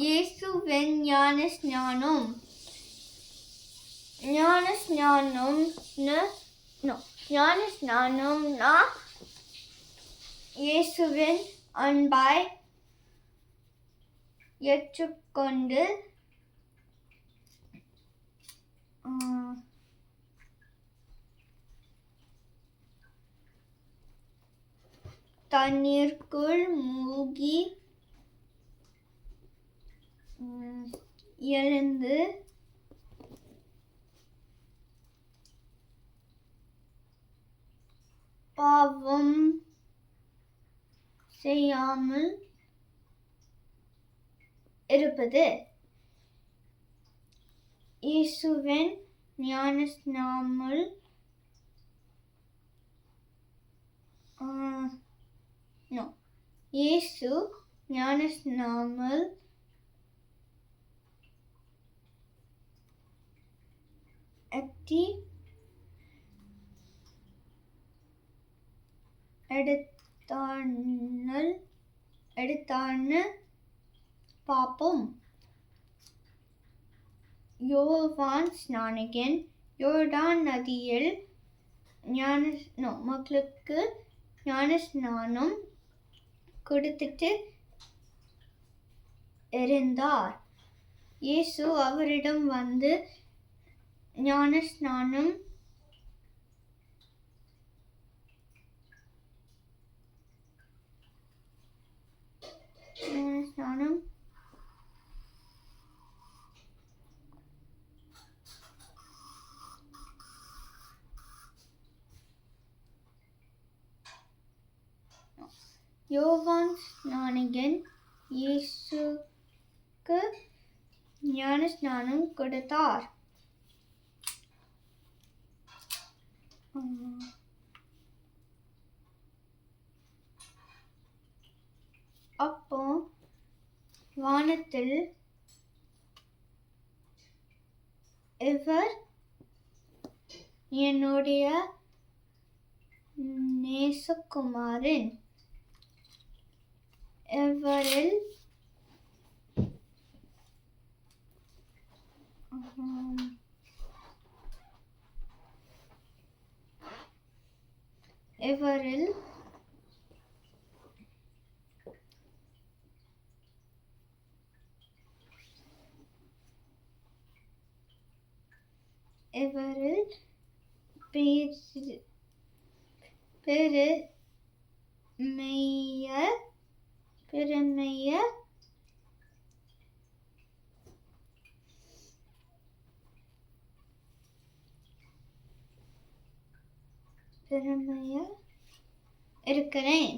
இயேசுவின் ஞானஸ்நானம். ஞானஸ்நானம்னா இயேசுவின் அன்பை ஏற்றுக்கொண்டு தண்ணீருக்குள் மூழ்கி எழுந்து பாவம் செய்யாமல் இருப்பது. இயேசுவின் ஞானஸ்நானம் இயேசு ஞானஸ்நானம் எடுத்தான்னு பார்ப்போம். யோவான் ஸ்நானிகன் யோர்தான் நதியில் மக்களுக்கு ஞானஸ்நானம் கொடுத்துட்டு இருந்தார். இயேசு அவரிடம் வந்து ஞானஸ்நானம் யோவான் ஸ்நானிகன் இயேசுக்கு ஞானஸ்நானம் கொடுத்தார். அப்போ வானத்தில் இவர் என்னுடைய நேசகுமாரன், இவரில் பெருமையா இருக்கிறேன்.